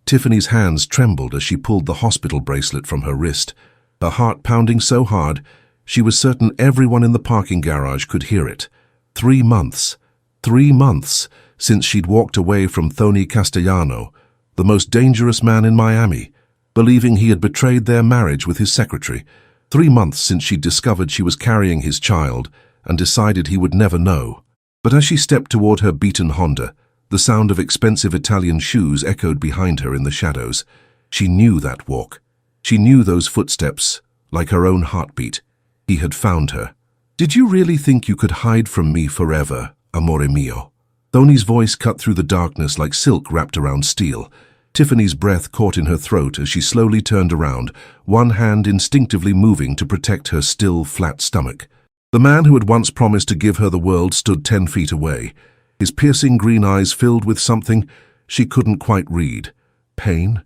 Tiffany's hands trembled as she pulled the hospital bracelet from her wrist, her heart pounding so hard she was certain everyone in the parking garage could hear it. 3 months. 3 months since she'd walked away from Tony Castellano, the most dangerous man in Miami, believing he had betrayed their marriage with his secretary. 3 months since she'd discovered she was carrying his child and decided he would never know. But as she stepped toward her beaten Honda, the sound of expensive Italian shoes echoed behind her in the shadows. She knew that walk. She knew those footsteps, like her own heartbeat. He had found her. "Did you really think you could hide from me forever, amore mio?" Tony's voice cut through the darkness like silk wrapped around steel. Tiffany's breath caught in her throat as she slowly turned around, one hand instinctively moving to protect her still, flat stomach. The man who had once promised to give her the world stood 10 feet away, his piercing green eyes filled with something she couldn't quite read. Pain?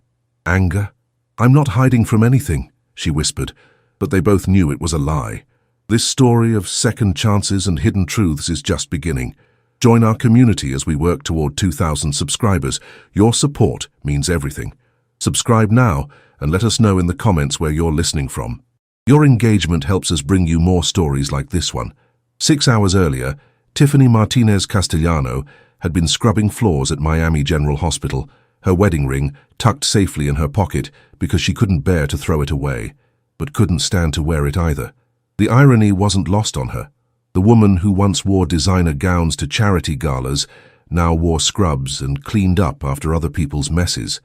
Anger? "I'm not hiding from anything," she whispered, but they both knew it was a lie. This story of second chances and hidden truths is just beginning. Join our community as we work toward 2,000 subscribers. Your support means everything. Subscribe now and let us know in the comments where you're listening from. Your engagement helps us bring you more stories like this one. 6 hours earlier, Tiffany Martinez Castellano had been scrubbing floors at Miami General Hospital, her wedding ring tucked safely in her pocket because she couldn't bear to throw it away, but couldn't stand to wear it either. The irony wasn't lost on her. The woman who once wore designer gowns to charity galas now wore scrubs and cleaned up after other people's messes.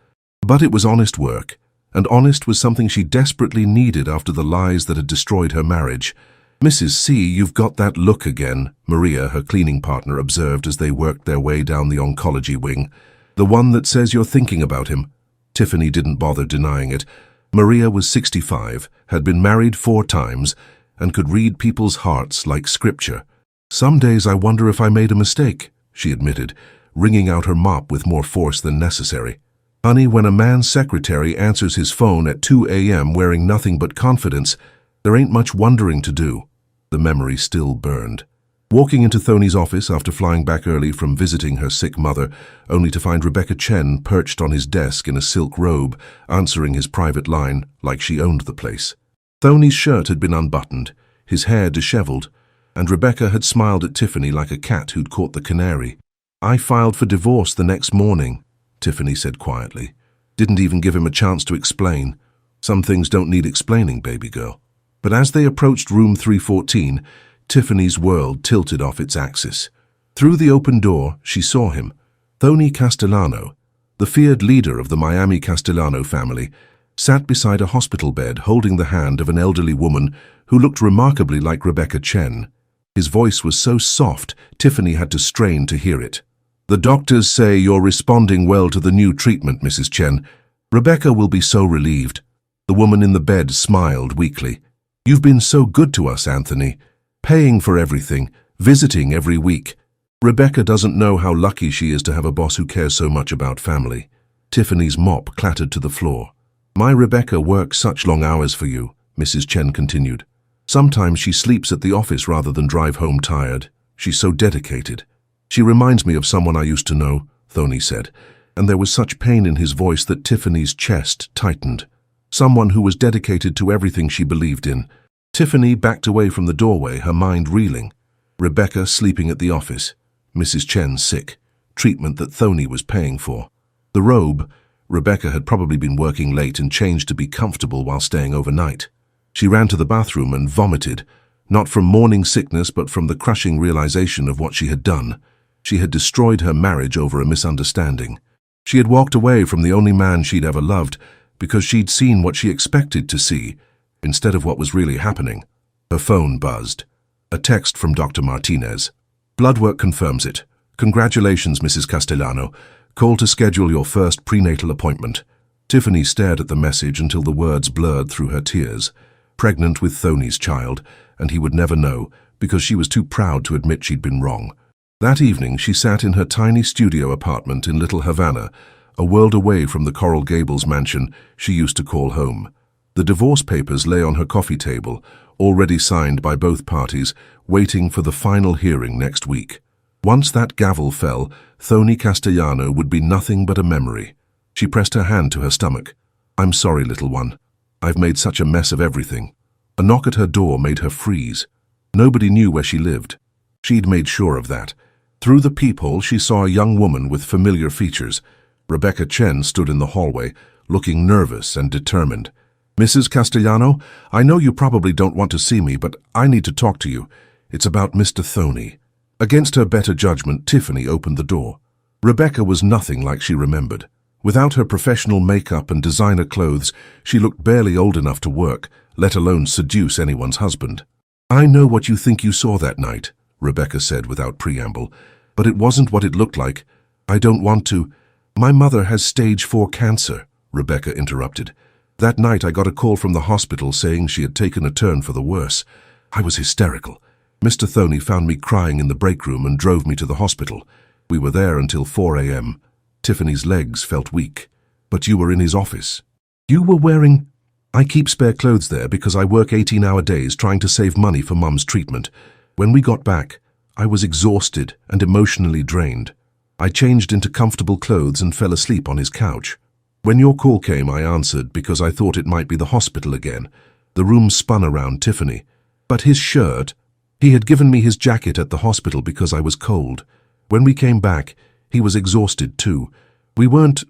But it was honest work, and honest was something she desperately needed after the lies that had destroyed her marriage. "Mrs. C, you've got that look again," Maria, her cleaning partner, observed as they worked their way down the oncology wing. "The one that says you're thinking about him." Tiffany didn't bother denying it. Maria was 65, had been married 4 times, and could read people's hearts like scripture. "Some days I wonder if I made a mistake," she admitted, wringing out her mop with more force than necessary. "Honey, when a man's secretary answers his phone at 2 a.m. wearing nothing but confidence, there ain't much wondering to do." The memory still burned. Walking into Tony's office after flying back early from visiting her sick mother, only to find Rebecca Chen perched on his desk in a silk robe, answering his private line like she owned the place. Tony's shirt had been unbuttoned, his hair disheveled, and Rebecca had smiled at Tiffany like a cat who'd caught the canary. "I filed for divorce the next morning," Tiffany said quietly. "Didn't even give him a chance to explain. Some things don't need explaining, baby girl." But as they approached room 314, Tiffany's world tilted off its axis. Through the open door, she saw him, Tony Castellano, the feared leader of the Miami Castellano family, sat beside a hospital bed holding the hand of an elderly woman who looked remarkably like Rebecca Chen. His voice was so soft, Tiffany had to strain to hear it. "The doctors say you're responding well to the new treatment, Mrs. Chen. Rebecca will be so relieved." The woman in the bed smiled weakly. "You've been so good to us, Anthony, paying for everything, visiting every week. Rebecca doesn't know how lucky she is to have a boss who cares so much about family." Tiffany's mop clattered to the floor. "My Rebecca works such long hours for you," Mrs. Chen continued. "Sometimes she sleeps at the office rather than drive home tired. She's so dedicated." "She reminds me of someone I used to know," Tony said, and there was such pain in his voice that Tiffany's chest tightened. Someone who was dedicated to everything she believed in. Tiffany backed away from the doorway, her mind reeling. Rebecca sleeping at the office. Mrs. Chen sick. Treatment that Tony was paying for. The robe. Rebecca had probably been working late and changed to be comfortable while staying overnight. She ran to the bathroom and vomited, not from morning sickness but from the crushing realization of what she had done. She had destroyed her marriage over a misunderstanding. She had walked away from the only man she'd ever loved because she'd seen what she expected to see, instead of what was really happening. Her phone buzzed. A text from Dr. Martinez. "Blood work confirms it. Congratulations, Mrs. Castellano. Call to schedule your first prenatal appointment." Tiffany stared at the message until the words blurred through her tears. Pregnant with Tony's child, and he would never know because she was too proud to admit she'd been wrong. That evening, she sat in her tiny studio apartment in Little Havana, a world away from the Coral Gables mansion she used to call home. The divorce papers lay on her coffee table, already signed by both parties, waiting for the final hearing next week. Once that gavel fell, Tony Castellano would be nothing but a memory. She pressed her hand to her stomach. I'm sorry, little one. I've made such a mess of everything. A knock at her door made her freeze. Nobody knew where she lived. She'd made sure of that. Through the peephole, she saw a young woman with familiar features. Rebecca Chen stood in the hallway, looking nervous and determined. Mrs. Castellano, I know you probably don't want to see me, but I need to talk to you. It's about Mr. Thoney. Against her better judgment, Tiffany opened the door. Rebecca was nothing like she remembered. Without her professional makeup and designer clothes, she looked barely old enough to work, let alone seduce anyone's husband. I know what you think you saw that night, Rebecca said without preamble, but it wasn't what it looked like. I don't want to. My mother has stage 4 cancer, Rebecca interrupted. That night I got a call from the hospital saying she had taken a turn for the worse. I was hysterical. Mr. Thoney found me crying in the break room and drove me to the hospital. We were there until 4 a.m. Tiffany's legs felt weak. But you were in his office. You were wearing... I keep spare clothes there because I work 18-hour days trying to save money for Mum's treatment. When we got back, I was exhausted and emotionally drained. I changed into comfortable clothes and fell asleep on his couch. When your call came, I answered because I thought it might be the hospital again. The room spun around Tiffany. But his shirt... He had given me his jacket at the hospital because I was cold. When we came back, he was exhausted too. We weren't...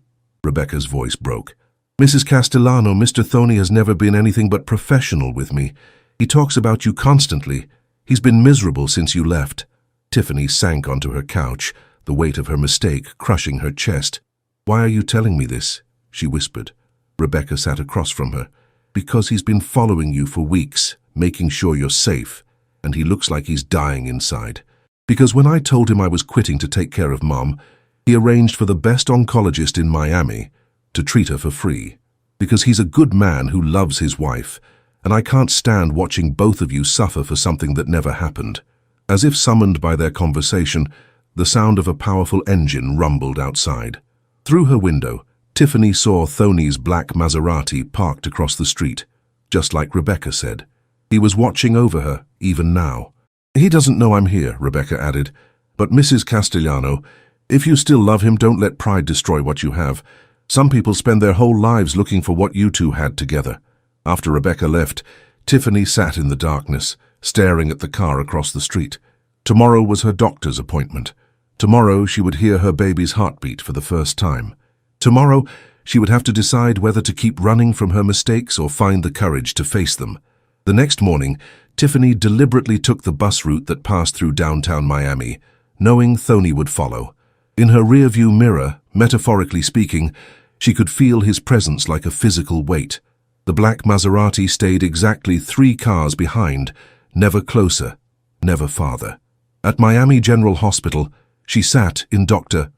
Rebecca's voice broke. Mrs. Castellano, Mr. Thoney has never been anything but professional with me. He talks about you constantly. He's been miserable since you left. Tiffany sank onto her couch, the weight of her mistake crushing her chest. Why are you telling me this? She whispered. Rebecca sat across from her. Because he's been following you for weeks, making sure you're safe. And he looks like he's dying inside. Because when I told him I was quitting to take care of Mom, he arranged for the best oncologist in Miami to treat her for free. Because he's a good man who loves his wife, and I can't stand watching both of you suffer for something that never happened. As if summoned by their conversation, the sound of a powerful engine rumbled outside. Through her window, Tiffany saw Thoney's black Maserati parked across the street, just like Rebecca said. He was watching over her, even now. He doesn't know I'm here, Rebecca added. But Mrs. Castellano, if you still love him, don't let pride destroy what you have. Some people spend their whole lives looking for what you two had together. After Rebecca left, Tiffany sat in the darkness, staring at the car across the street. Tomorrow was her doctor's appointment. Tomorrow she would hear her baby's heartbeat for the first time. Tomorrow she would have to decide whether to keep running from her mistakes or find the courage to face them. The next morning, Tiffany deliberately took the bus route that passed through downtown Miami, knowing Thoney would follow. In her rearview mirror, metaphorically speaking, she could feel his presence like a physical weight. The black Maserati stayed exactly 3 cars behind, never closer, never farther. At Miami General Hospital, she sat in Dr.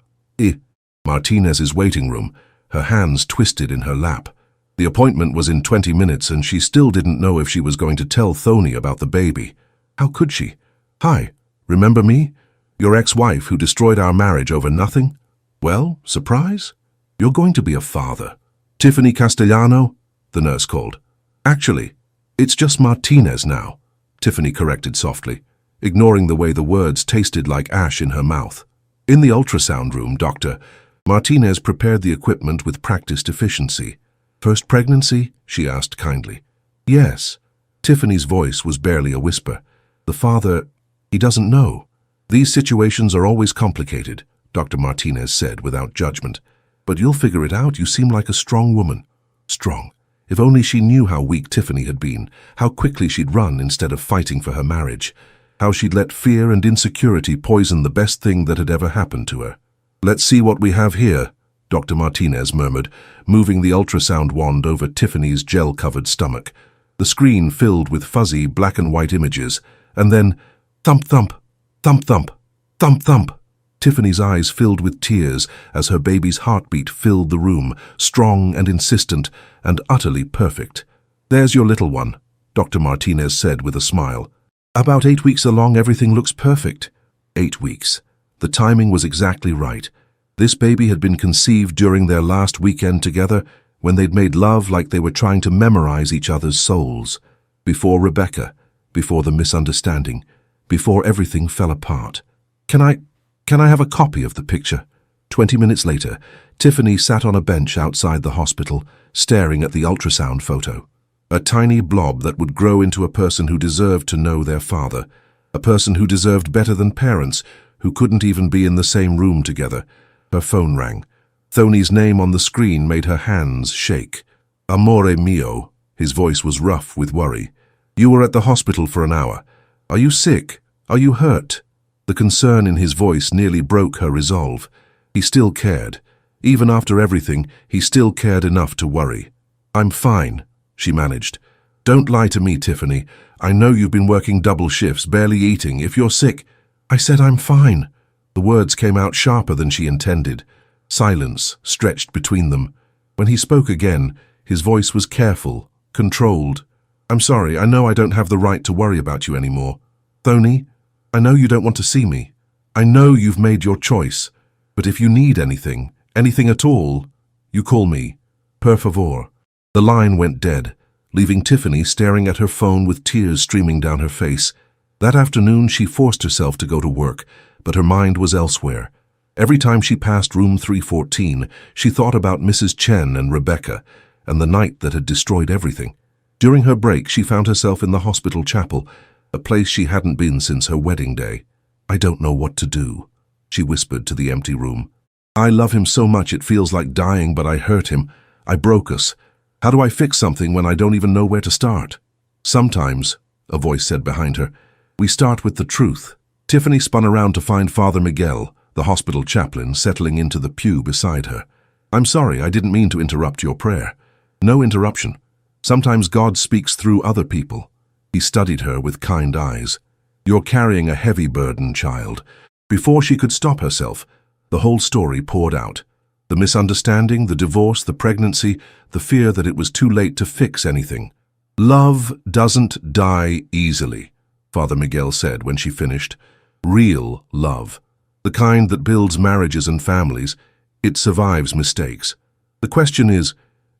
Martinez's waiting room, her hands twisted in her lap. The appointment was in 20 minutes and she still didn't know if she was going to tell Thoney about the baby. How could she? Hi, remember me? Your ex-wife who destroyed our marriage over nothing? Well, surprise? You're going to be a father. Tiffany Castellano? The nurse called. Actually, it's just Martinez now, Tiffany corrected softly, ignoring the way the words tasted like ash in her mouth. In the ultrasound room, Dr. Martinez prepared the equipment with practiced efficiency. First pregnancy? She asked kindly. Yes. Tiffany's voice was barely a whisper. The father, he doesn't know. These situations are always complicated, Dr. Martinez said without judgment. But you'll figure it out. You seem like a strong woman. Strong. If only she knew how weak Tiffany had been, how quickly she'd run instead of fighting for her marriage, how she'd let fear and insecurity poison the best thing that had ever happened to her. Let's see what we have here, Dr. Martinez murmured, moving the ultrasound wand over Tiffany's gel-covered stomach. The screen filled with fuzzy black and white images, and then thump-thump, thump-thump, thump-thump. Tiffany's eyes filled with tears as her baby's heartbeat filled the room, strong and insistent and utterly perfect. There's your little one, Dr. Martinez said with a smile. About 8 weeks along, everything looks perfect. 8 weeks. The timing was exactly right. This baby had been conceived during their last weekend together when they'd made love like they were trying to memorize each other's souls. Before Rebecca, before the misunderstanding, before everything fell apart. Can I have a copy of the picture? 20 minutes later, Tiffany sat on a bench outside the hospital, staring at the ultrasound photo. A tiny blob that would grow into a person who deserved to know their father, a person who deserved better than parents, who couldn't even be in the same room together. Her phone rang. Thony's name on the screen made her hands shake. Amore mio. His voice was rough with worry. You were at the hospital for an hour. Are you sick? Are you hurt? The concern in his voice nearly broke her resolve. He still cared. Even after everything, he still cared enough to worry. I'm fine, she managed. Don't lie to me, Tiffany. I know you've been working double shifts, barely eating. If you're sick, I said I'm fine. The words came out sharper than she intended. Silence stretched between them. When he spoke again, his voice was careful, controlled. I'm sorry, I know I don't have the right to worry about you anymore. Thony, I know you don't want to see me. I know you've made your choice. But if you need anything at all, you call me. Per favor. The line went dead, leaving Tiffany staring at her phone with tears streaming down her face. That afternoon she forced herself to go to work, but her mind was elsewhere. Every time she passed room 314, she thought about Mrs. Chen and Rebecca, and the night that had destroyed everything. During her break, she found herself in the hospital chapel, a place she hadn't been since her wedding day. I don't know what to do, she whispered to the empty room. I love him so much it feels like dying, but I hurt him. I broke us. How do I fix something when I don't even know where to start? Sometimes, a voice said behind her, we start with the truth. Tiffany spun around to find Father Miguel, the hospital chaplain, settling into the pew beside her. I'm sorry, I didn't mean to interrupt your prayer. No interruption. Sometimes God speaks through other people. He studied her with kind eyes. You're carrying a heavy burden, child. Before she could stop herself, the whole story poured out. The misunderstanding, the divorce, the pregnancy, the fear that it was too late to fix anything. Love doesn't die easily, Father Miguel said when she finished. Real love. The kind that builds marriages and families. It survives mistakes. The question is,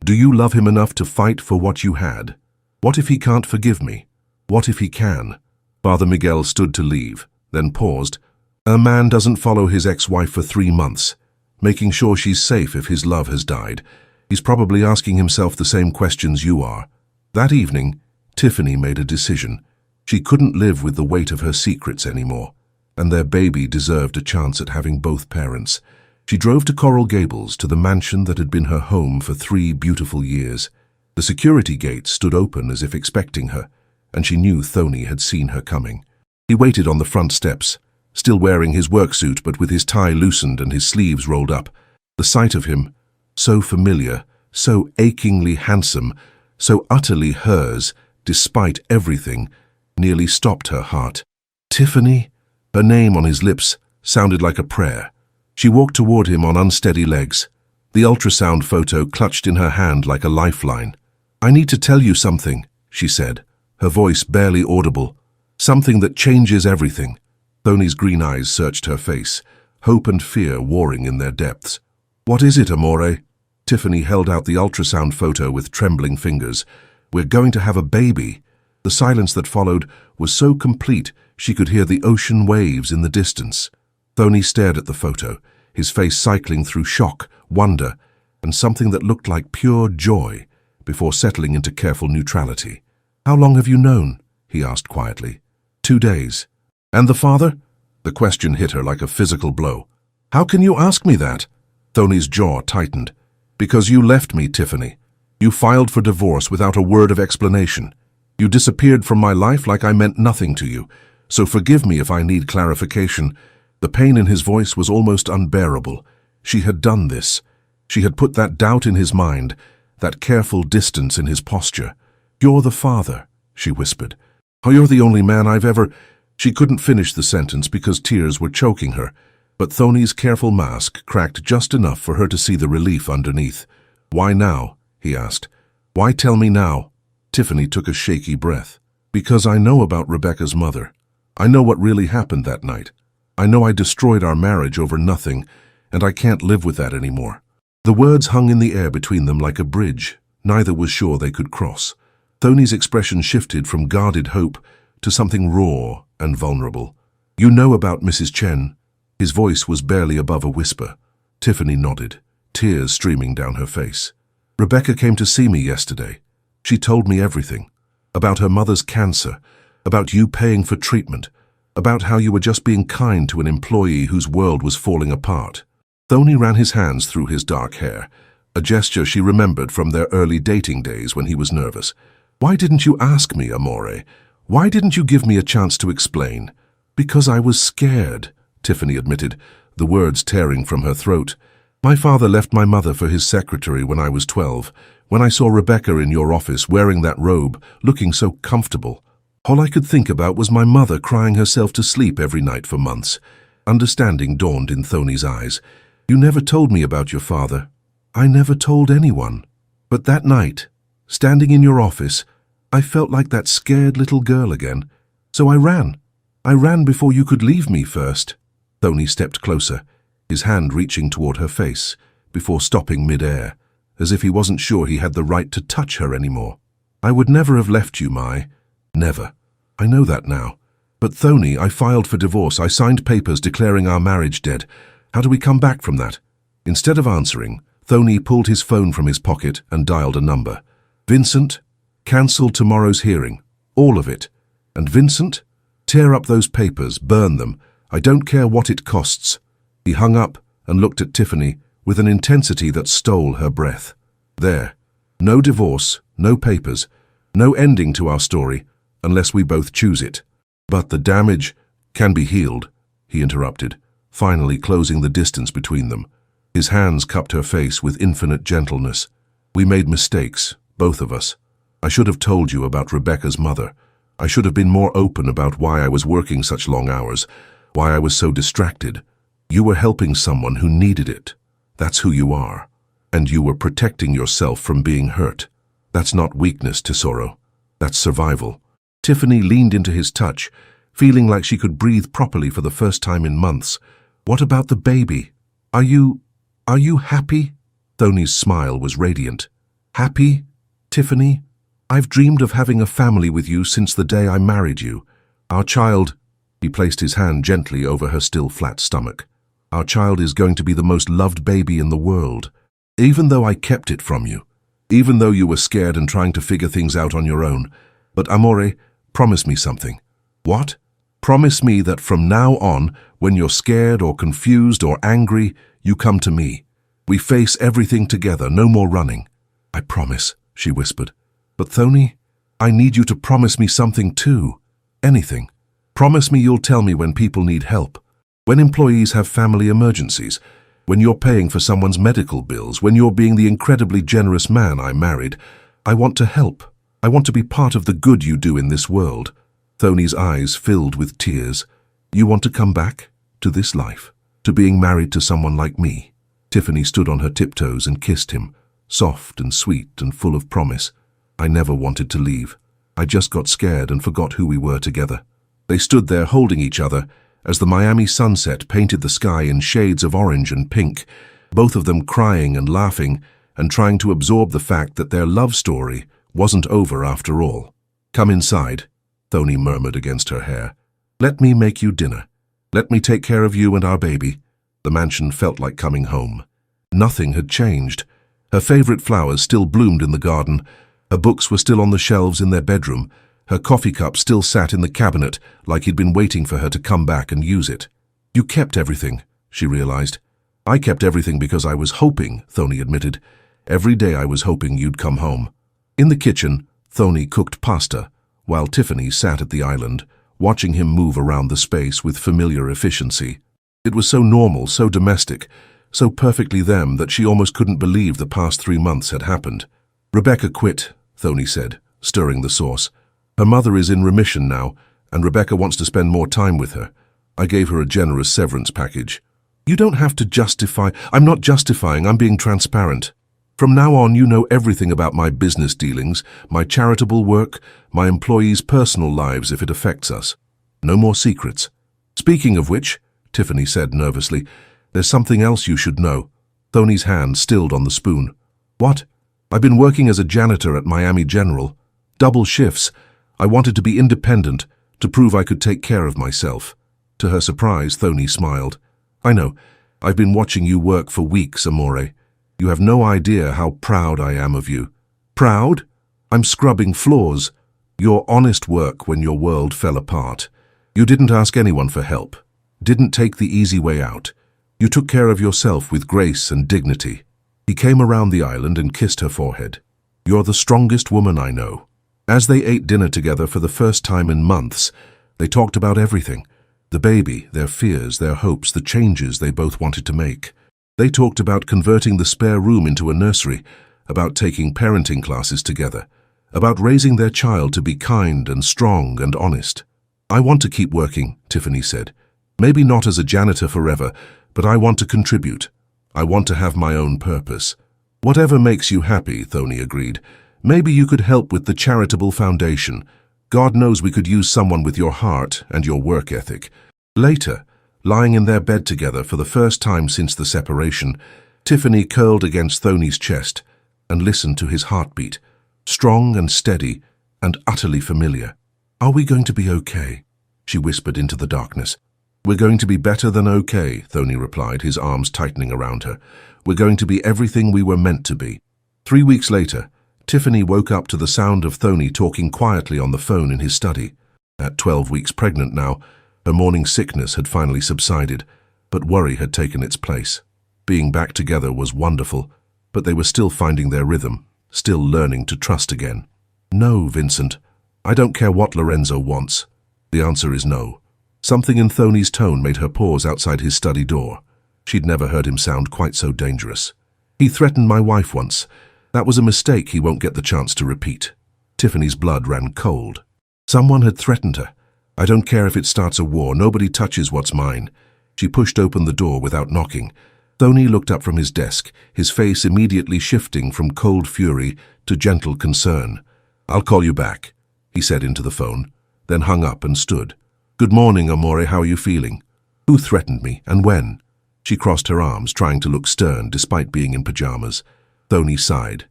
do you love him enough to fight for what you had? What if he can't forgive me? What if he can? Father Miguel stood to leave, then paused. A man doesn't follow his ex-wife for 3 months, making sure she's safe if his love has died. He's probably asking himself the same questions you are. That evening, Tiffany made a decision. She couldn't live with the weight of her secrets anymore, and their baby deserved a chance at having both parents. She drove to Coral Gables, to the mansion that had been her home for 3 beautiful years. The security gate stood open as if expecting her, and she knew Thony had seen her coming. He waited on the front steps, still wearing his work suit but with his tie loosened and his sleeves rolled up. The sight of him, so familiar, so achingly handsome, so utterly hers, despite everything, nearly stopped her heart. Tiffany? Her name on his lips sounded like a prayer. She walked toward him on unsteady legs, the ultrasound photo clutched in her hand like a lifeline. I need to tell you something, she said, her voice barely audible. Something that changes everything. Thony's green eyes searched her face, hope and fear warring in their depths. What is it, Amore? Tiffany held out the ultrasound photo with trembling fingers. We're going to have a baby. The silence that followed was so complete she could hear the ocean waves in the distance. Thony stared at the photo, his face cycling through shock, wonder, and something that looked like pure joy, before settling into careful neutrality. How long have you known? He asked quietly. 2 days. And the father? The question hit her like a physical blow. How can you ask me that? Thony's jaw tightened. Because you left me, Tiffany. You filed for divorce without a word of explanation. You disappeared from my life like I meant nothing to you. So forgive me if I need clarification. The pain in his voice was almost unbearable. She had done this. She had put that doubt in his mind, that careful distance in his posture. You're the father, she whispered. Oh, you're the only man I've ever... She couldn't finish the sentence because tears were choking her, but Thony's careful mask cracked just enough for her to see the relief underneath. Why now? He asked. Why tell me now? Tiffany took a shaky breath. Because I know about Rebecca's mother. I know what really happened that night. I know I destroyed our marriage over nothing, and I can't live with that anymore. The words hung in the air between them like a bridge. Neither was sure they could cross. Thony's expression shifted from guarded hope to something raw and vulnerable. You know about Mrs. Chen. His voice was barely above a whisper. Tiffany nodded, tears streaming down her face. Rebecca came to see me yesterday. She told me everything. About her mother's cancer, about you paying for treatment, about how you were just being kind to an employee whose world was falling apart. Thony ran his hands through his dark hair, a gesture she remembered from their early dating days when he was nervous. Why didn't you ask me, amore? Why didn't you give me a chance to explain? Because I was scared, Tiffany admitted, the words tearing from her throat. My father left my mother for his secretary when I was 12. When I saw Rebecca in your office wearing that robe, looking so comfortable, all I could think about was my mother crying herself to sleep every night for months. Understanding dawned in Thony's eyes. You never told me about your father. I never told anyone. But that night, standing in your office, I felt like that scared little girl again. So I ran. I ran before you could leave me first. Thony stepped closer, his hand reaching toward her face, before stopping mid-air, as if he wasn't sure he had the right to touch her anymore. I would never have left you, Mai. Never. I know that now. But Thony, I filed for divorce. I signed papers declaring our marriage dead. How do we come back from that? Instead of answering, Thony pulled his phone from his pocket and dialed a number. Vincent, cancel tomorrow's hearing. All of it. And Vincent, tear up those papers, burn them. I don't care what it costs. He hung up and looked at Tiffany with an intensity that stole her breath. There. No divorce, no papers, no ending to our story, unless we both choose it. But the damage can be healed, he interrupted, finally closing the distance between them. His hands cupped her face with infinite gentleness. We made mistakes, both of us. I should have told you about Rebecca's mother. I should have been more open about why I was working such long hours, why I was so distracted. You were helping someone who needed it. That's who you are. And you were protecting yourself from being hurt. That's not weakness, Tesoro. That's survival. Tiffany leaned into his touch, feeling like she could breathe properly for the first time in months. What about the baby? Are you happy? Thony's smile was radiant. Happy, Tiffany? I've dreamed of having a family with you since the day I married you. Our child, he placed his hand gently over her still flat stomach. Our child is going to be the most loved baby in the world. Even though I kept it from you, even though you were scared and trying to figure things out on your own. But amore, promise me something. What? Promise me that from now on, when you're scared or confused or angry, you come to me. We face everything together, no more running. I promise, she whispered. But Thony, I need you to promise me something too. Anything. Promise me you'll tell me when people need help. When employees have family emergencies. When you're paying for someone's medical bills. When you're being the incredibly generous man I married. I want to help. I want to be part of the good you do in this world. Thony's eyes filled with tears. You want to come back? To this life? To being married to someone like me? Tiffany stood on her tiptoes and kissed him, soft and sweet and full of promise. I never wanted to leave. I just got scared and forgot who we were together. They stood there holding each other as the Miami sunset painted the sky in shades of orange and pink, both of them crying and laughing and trying to absorb the fact that their love story wasn't over after all. Come inside, Thony murmured against her hair. Let me make you dinner. Let me take care of you and our baby. The mansion felt like coming home. Nothing had changed. Her favorite flowers still bloomed in the garden. Her books were still on the shelves in their bedroom. Her coffee cup still sat in the cabinet like he'd been waiting for her to come back and use it. You kept everything, she realized. I kept everything because I was hoping, Thony admitted. Every day I was hoping you'd come home. In the kitchen, Thony cooked pasta, while Tiffany sat at the island, watching him move around the space with familiar efficiency. It was so normal, so domestic, so perfectly them that she almost couldn't believe the past 3 months had happened. Rebecca quit, Thony said, stirring the sauce. Her mother is in remission now, and Rebecca wants to spend more time with her. I gave her a generous severance package. You don't have to justify. I'm not justifying, I'm being transparent. From now on, you know everything about my business dealings, my charitable work, my employees' personal lives if it affects us. No more secrets. Speaking of which, Tiffany said nervously, there's something else you should know. Thony's hand stilled on the spoon. What? I've been working as a janitor at Miami General. Double shifts. I wanted to be independent, to prove I could take care of myself. To her surprise, Thony smiled. I know. I've been watching you work for weeks, Amore. You have no idea how proud I am of you. Proud? I'm scrubbing floors. Your honest work when your world fell apart. You didn't ask anyone for help. Didn't take the easy way out. You took care of yourself with grace and dignity. He came around the island and kissed her forehead. You're the strongest woman I know. As they ate dinner together for the first time in months, they talked about everything. The baby, their fears, their hopes, the changes they both wanted to make. They talked about converting the spare room into a nursery, about taking parenting classes together, about raising their child to be kind and strong and honest. I want to keep working, Tiffany said. Maybe not as a janitor forever, but I want to contribute. I want to have my own purpose. Whatever makes you happy, Thony agreed. Maybe you could help with the charitable foundation. God knows we could use someone with your heart and your work ethic. Later, lying in their bed together for the first time since the separation, Tiffany curled against Thony's chest and listened to his heartbeat, strong and steady and utterly familiar. Are we going to be okay? She whispered into the darkness. We're going to be better than okay, Thony replied, his arms tightening around her. We're going to be everything we were meant to be. 3 weeks later, Tiffany woke up to the sound of Thony talking quietly on the phone in his study. At 12 weeks pregnant now, her morning sickness had finally subsided, but worry had taken its place. Being back together was wonderful, but they were still finding their rhythm, still learning to trust again. No, Vincent. I don't care what Lorenzo wants. The answer is no. Something in Thony's tone made her pause outside his study door. She'd never heard him sound quite so dangerous. He threatened my wife once. That was a mistake he won't get the chance to repeat. Tiffany's blood ran cold. Someone had threatened her. I don't care if it starts a war. Nobody touches what's mine. She pushed open the door without knocking. Thony looked up from his desk, his face immediately shifting from cold fury to gentle concern. I'll call you back, he said into the phone, then hung up and stood. Good morning, Amore, how are you feeling? Who threatened me, and when? She crossed her arms, trying to look stern despite being in pajamas. Thony sighed,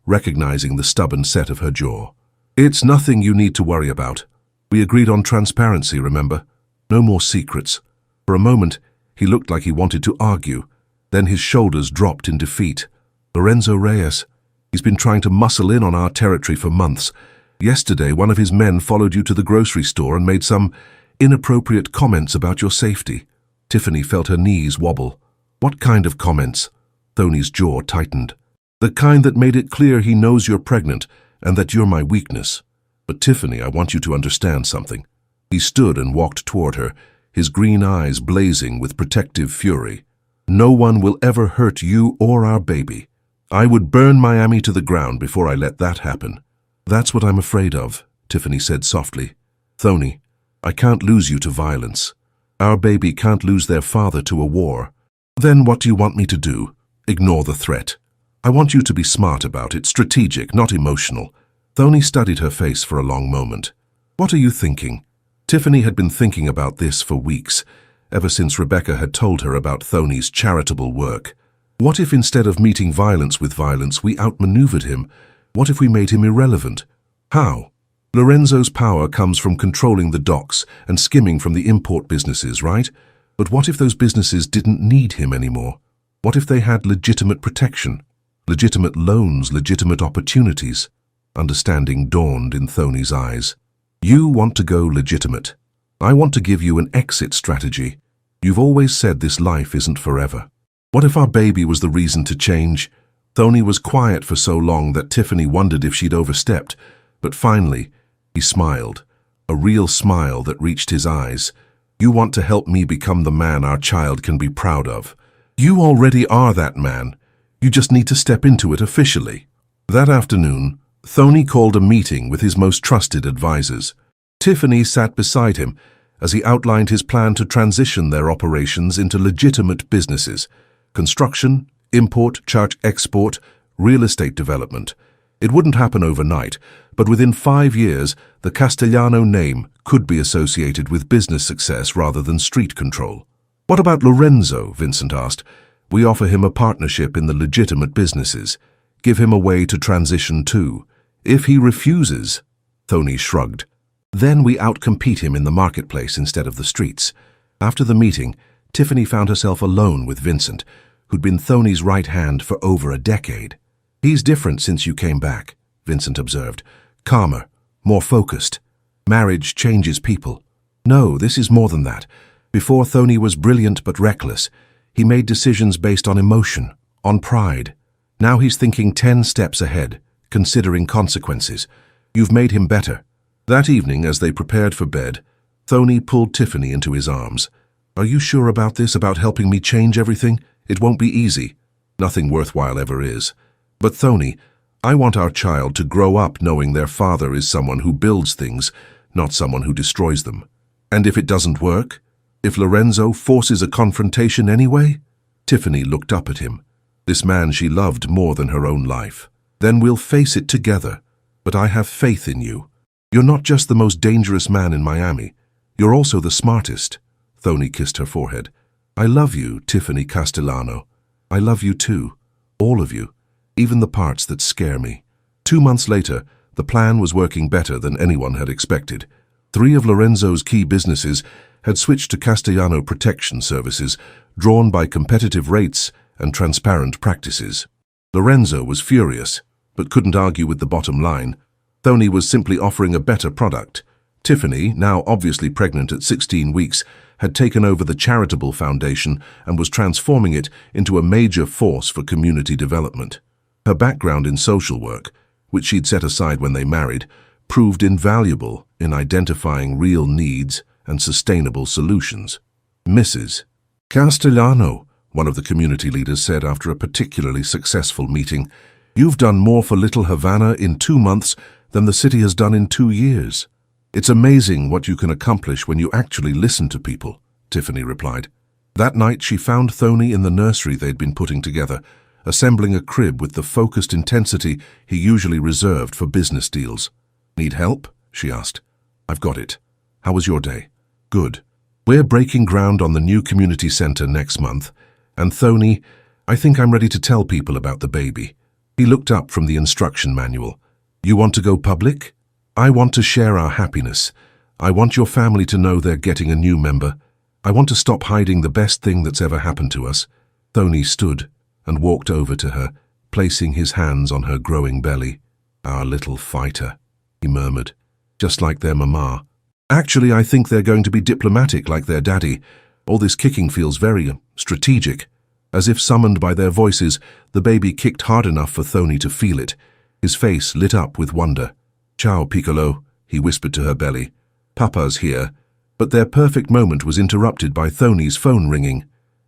recognizing the stubborn set of her jaw. It's nothing you need to worry about. We agreed on transparency, remember? No more secrets. For a moment, he looked like he wanted to argue. Then his shoulders dropped in defeat. Lorenzo Reyes. He's been trying to muscle in on our territory for months. Yesterday, one of his men followed you to the grocery store and made some inappropriate comments about your safety. Tiffany felt her knees wobble. What kind of comments? Thony's jaw tightened. The kind that made it clear he knows you're pregnant and that you're my weakness. But Tiffany, I want you to understand something. He stood and walked toward her, his green eyes blazing with protective fury. No one will ever hurt you or our baby. I would burn Miami to the ground before I let that happen. That's what I'm afraid of, Tiffany said softly. Thony, I can't lose you to violence. Our baby can't lose their father to a war. Then what do you want me to do? Ignore the threat. I want you to be smart about it, strategic, not emotional. Thony studied her face for a long moment. What are you thinking? Tiffany had been thinking about this for weeks, ever since Rebecca had told her about Thony's charitable work. What if instead of meeting violence with violence, we outmaneuvered him? What if we made him irrelevant? How? Lorenzo's power comes from controlling the docks and skimming from the import businesses, right? But what if those businesses didn't need him anymore? What if they had legitimate protection, legitimate loans, legitimate opportunities? Understanding dawned in Thony's eyes. You want to go legitimate. I want to give you an exit strategy. You've always said this life isn't forever. What if our baby was the reason to change? Thony was quiet for so long that Tiffany wondered if she'd overstepped, but finally, he smiled, a real smile that reached his eyes. You want to help me become the man our child can be proud of. You already are that man. You just need to step into it officially. That afternoon, Thony called a meeting with his most trusted advisors. Tiffany sat beside him as he outlined his plan to transition their operations into legitimate businesses: construction, import, export, real estate development. It wouldn't happen overnight, but within 5 years, the Castellano name could be associated with business success rather than street control. What about Lorenzo? Vincent asked. We offer him a partnership in the legitimate businesses. Give him a way to transition too. If he refuses, Thony shrugged. Then we outcompete him in the marketplace instead of the streets. After the meeting, Tiffany found herself alone with Vincent, who'd been Thony's right hand for over a decade. "He's different since you came back," Vincent observed. "Calmer, more focused. Marriage changes people." "No, this is more than that. Before, Thony was brilliant but reckless. He made decisions based on emotion, on pride. Now he's thinking 10 steps ahead, considering consequences. You've made him better." That evening, as they prepared for bed, Thony pulled Tiffany into his arms. "Are you sure about this, about helping me change everything? It won't be easy. Nothing worthwhile ever is. But Thony, I want our child to grow up knowing their father is someone who builds things, not someone who destroys them. And if it doesn't work? If Lorenzo forces a confrontation anyway?" Tiffany looked up at him. This man she loved more than her own life. "Then we'll face it together. But I have faith in you. You're not just the most dangerous man in Miami. You're also the smartest." Thony kissed her forehead. "I love you, Tiffany Castellano. I love you too. All of you. Even the parts that scare me." 2 months later, the plan was working better than anyone had expected. 3 of Lorenzo's key businesses had switched to Castellano protection services, drawn by competitive rates and transparent practices. Lorenzo was furious, but couldn't argue with the bottom line. Thony was simply offering a better product. Tiffany, now obviously pregnant at 16 weeks, had taken over the charitable foundation and was transforming it into a major force for community development. Her background in social work, which she'd set aside when they married, proved invaluable in identifying real needs and sustainable solutions. "Mrs. Castellano," one of the community leaders said after a particularly successful meeting, "you've done more for Little Havana in 2 months than the city has done in 2 years. It's amazing what you can accomplish when you actually listen to people," Tiffany replied. That night she found Thony in the nursery they'd been putting together, assembling a crib with the focused intensity he usually reserved for business deals. "Need help?" she asked. "I've got it. How was your day?" "Good. We're breaking ground on the new community center next month, and Thony, I think I'm ready to tell people about the baby." He looked up from the instruction manual. "You want to go public? I want to share our happiness. I want your family to know they're getting a new member. I want to stop hiding the best thing that's ever happened to us." Thony stood and walked over to her, placing his hands on her growing belly. "Our little fighter," he murmured, "just like their mama. Actually, I think they're going to be diplomatic like their daddy. All this kicking feels very strategic." As if summoned by their voices, the baby kicked hard enough for Thony to feel it. His face lit up with wonder. "Ciao, Piccolo," he whispered to her belly. "Papa's here." But their perfect moment was interrupted by Thony's phone ringing.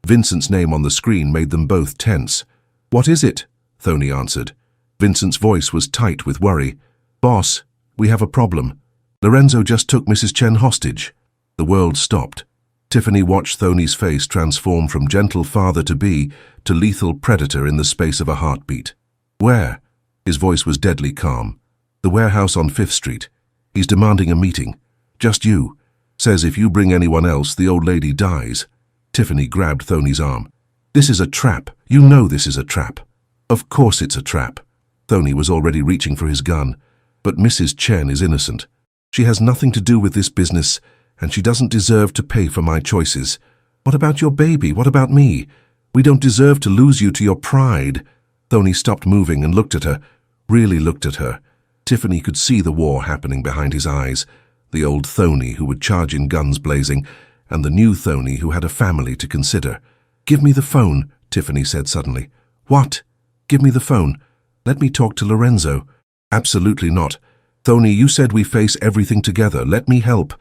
Vincent's name on the screen made them both tense. "What is it?" Thony answered. Vincent's voice was tight with worry. "Boss, we have a problem. Lorenzo just took Mrs. Chen hostage." The world stopped. Tiffany watched Thony's face transform from gentle father-to-be to lethal predator in the space of a heartbeat. "Where?" His voice was deadly calm. "The warehouse on 5th Street. He's demanding a meeting. Just you. Says if you bring anyone else, the old lady dies." Tiffany grabbed Thony's arm. "This is a trap. You know this is a trap." "Of course it's a trap." Thony was already reaching for his gun. "But Mrs. Chen is innocent. She has nothing to do with this business, and she doesn't deserve to pay for my choices. What about your baby? What about me? We don't deserve to lose you to your pride." Thony stopped moving and looked at her, really looked at her. Tiffany could see the war happening behind his eyes, the old Thony who would charge in guns blazing, and the new Thony who had a family to consider. "Give me the phone," Tiffany said suddenly. "What?" "Give me the phone. Let me talk to Lorenzo." "Absolutely not. Thony, you said we face everything together. Let me help."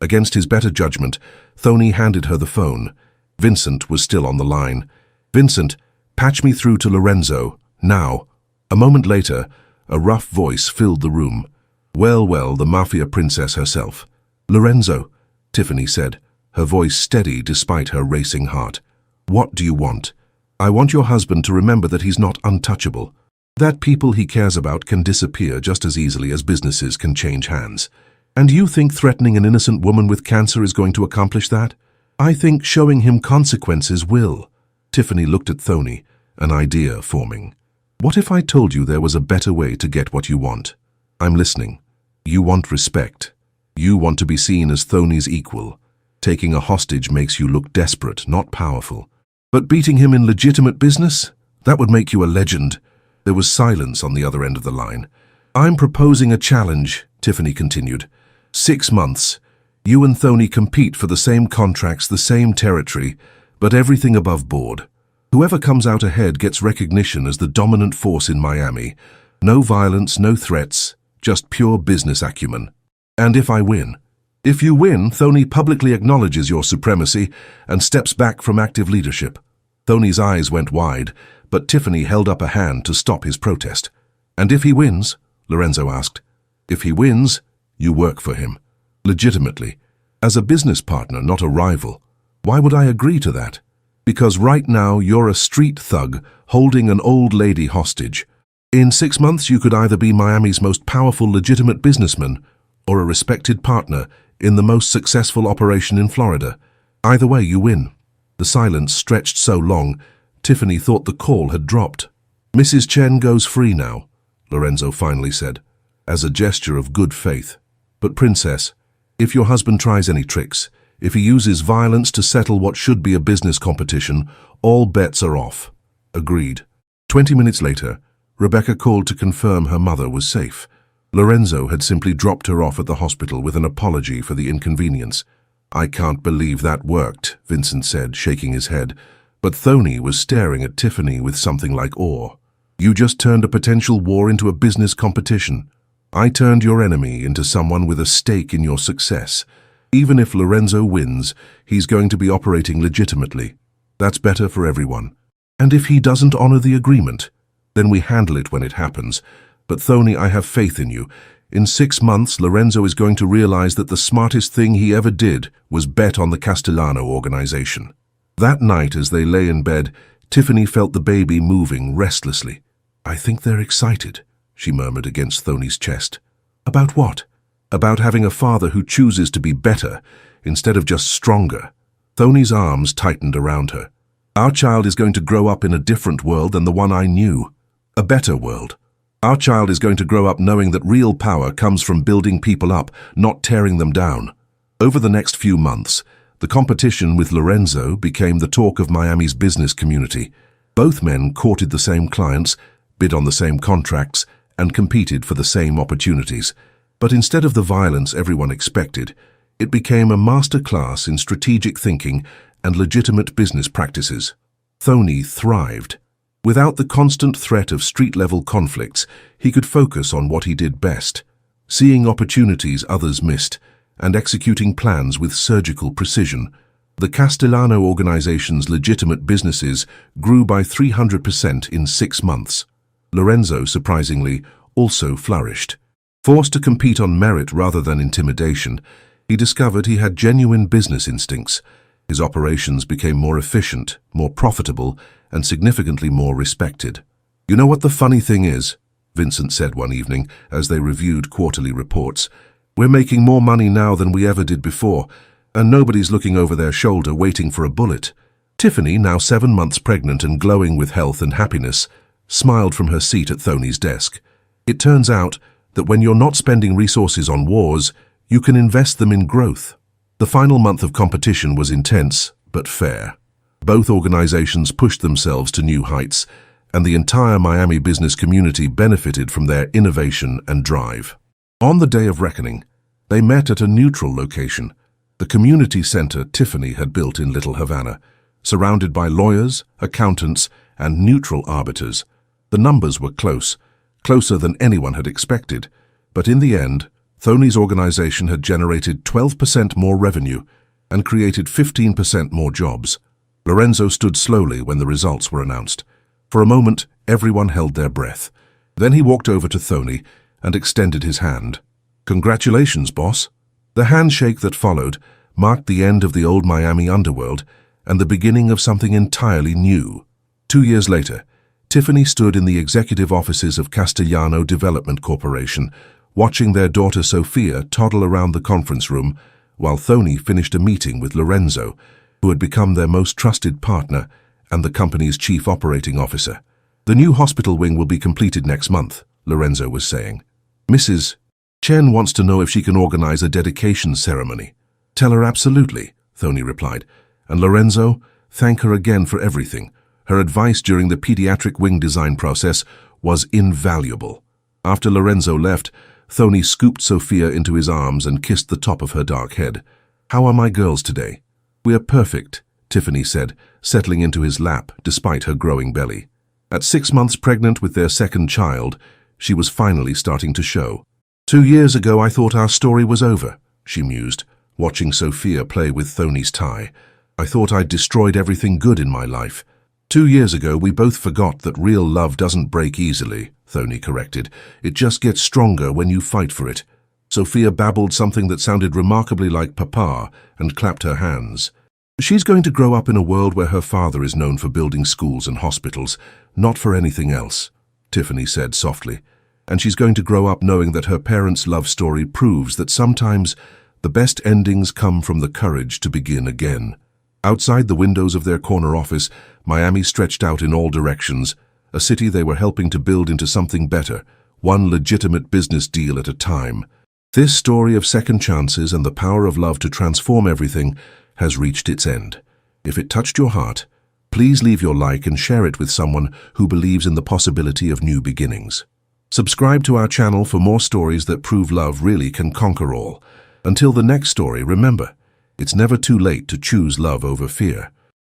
Against his better judgment, Thony handed her the phone. Vincent was still on the line. "Vincent, patch me through to Lorenzo, now." A moment later, a rough voice filled the room. Well, the Mafia princess herself. "Lorenzo," Tiffany said, her voice steady despite her racing heart. "What do you want?" "I want your husband to remember that he's not untouchable. That people he cares about can disappear just as easily as businesses can change hands. And you think threatening an innocent woman with cancer is going to accomplish that? I think showing him consequences will." Tiffany looked at Thony, an idea forming. "What if I told you there was a better way to get what you want?" "I'm listening." "You want respect. You want to be seen as Thony's equal. Taking a hostage makes you look desperate, not powerful. But beating him in legitimate business? That would make you a legend. There was silence on the other end of the line. I'm proposing a challenge, Tiffany continued. 6 months. You and Thony compete for the same contracts, the same territory, but everything above board. Whoever comes out ahead gets recognition as the dominant force in Miami. No violence, no threats, just pure business acumen. And if I win? If you win, Thony publicly acknowledges your supremacy and steps back from active leadership. Thony's eyes went wide, but Tiffany held up a hand to stop his protest. And if he wins? Lorenzo asked. If he wins, you work for him. Legitimately. As a business partner, not a rival. Why would I agree to that? Because right now you're a street thug holding an old lady hostage. In 6 months you could either be Miami's most powerful legitimate businessman or a respected partner in the most successful operation in Florida. Either way, you win. The silence stretched so long, Tiffany thought the call had dropped. Mrs. Chen goes free now, Lorenzo finally said, as a gesture of good faith. But Princess, if your husband tries any tricks, if he uses violence to settle what should be a business competition, all bets are off. Agreed. 20 minutes later, Rebecca called to confirm her mother was safe. Lorenzo had simply dropped her off at the hospital with an apology for the inconvenience. I can't believe that worked, Vincent said, shaking his head. But Thony was staring at Tiffany with something like awe. You just turned a potential war into a business competition. I turned your enemy into someone with a stake in your success. Even if Lorenzo wins, he's going to be operating legitimately. That's better for everyone. And if he doesn't honor the agreement, then we handle it when it happens. But Thony, I have faith in you. In 6 months, Lorenzo is going to realize that the smartest thing he ever did was bet on the Castellano organization. That night, as they lay in bed, Tiffany felt the baby moving restlessly. I think they're excited, she murmured against Thony's chest. About what? About having a father who chooses to be better instead of just stronger. Thony's arms tightened around her. Our child is going to grow up in a different world than the one I knew. A better world. Our child is going to grow up knowing that real power comes from building people up, not tearing them down. Over the next few months, the competition with Lorenzo became the talk of Miami's business community. Both men courted the same clients, bid on the same contracts, and competed for the same opportunities. But instead of the violence everyone expected, it became a master class in strategic thinking and legitimate business practices. Thony thrived. Without the constant threat of street-level conflicts, he could focus on what he did best, seeing opportunities others missed, and executing plans with surgical precision. The Castellano organization's legitimate businesses grew by 300% in 6 months. Lorenzo, surprisingly, also flourished. Forced to compete on merit rather than intimidation, he discovered he had genuine business instincts. His operations became more efficient, more profitable, and significantly more respected. You know what the funny thing is? Vincent said one evening as they reviewed quarterly reports. We're making more money now than we ever did before, and nobody's looking over their shoulder waiting for a bullet. Tiffany, now 7 months pregnant and glowing with health and happiness, smiled from her seat at Thony's desk. It turns out that when you're not spending resources on wars, you can invest them in growth. The final month of competition was intense, but fair. Both organizations pushed themselves to new heights, and the entire Miami business community benefited from their innovation and drive. On the day of reckoning, they met at a neutral location, the community center Tiffany had built in Little Havana, surrounded by lawyers, accountants, and neutral arbiters. The numbers were close, closer than anyone had expected, but in the end, Thony's organization had generated 12% more revenue and created 15% more jobs. Lorenzo stood slowly when the results were announced. For a moment, everyone held their breath. Then he walked over to Thony and extended his hand. Congratulations, boss. The handshake that followed marked the end of the old Miami underworld and the beginning of something entirely new. 2 years later, Tiffany stood in the executive offices of Castellano Development Corporation, watching their daughter Sophia toddle around the conference room, while Thony finished a meeting with Lorenzo, who had become their most trusted partner and the company's chief operating officer. The new hospital wing will be completed next month, Lorenzo was saying. Mrs. Chen wants to know if she can organize a dedication ceremony. Tell her absolutely, Thony replied. And Lorenzo, thank her again for everything. Her advice during the pediatric wing design process was invaluable. After Lorenzo left, Thony scooped Sophia into his arms and kissed the top of her dark head. How are my girls today? We are perfect, Tiffany said, settling into his lap despite her growing belly. At 6 months pregnant with their second child, she was finally starting to show. 2 years ago I thought our story was over, she mused, watching Sophia play with Thony's tie. I thought I'd destroyed everything good in my life. 2 years ago we both forgot that real love doesn't break easily, Thony corrected. It just gets stronger when you fight for it. Sophia babbled something that sounded remarkably like Papa and clapped her hands. She's going to grow up in a world where her father is known for building schools and hospitals, not for anything else, Tiffany said softly. And she's going to grow up knowing that her parents' love story proves that sometimes the best endings come from the courage to begin again. Outside the windows of their corner office, Miami stretched out in all directions, a city they were helping to build into something better, one legitimate business deal at a time. This story of second chances and the power of love to transform everything has reached its end. If it touched your heart, please leave your like and share it with someone who believes in the possibility of new beginnings. Subscribe to our channel for more stories that prove love really can conquer all. Until the next story, remember, it's never too late to choose love over fear.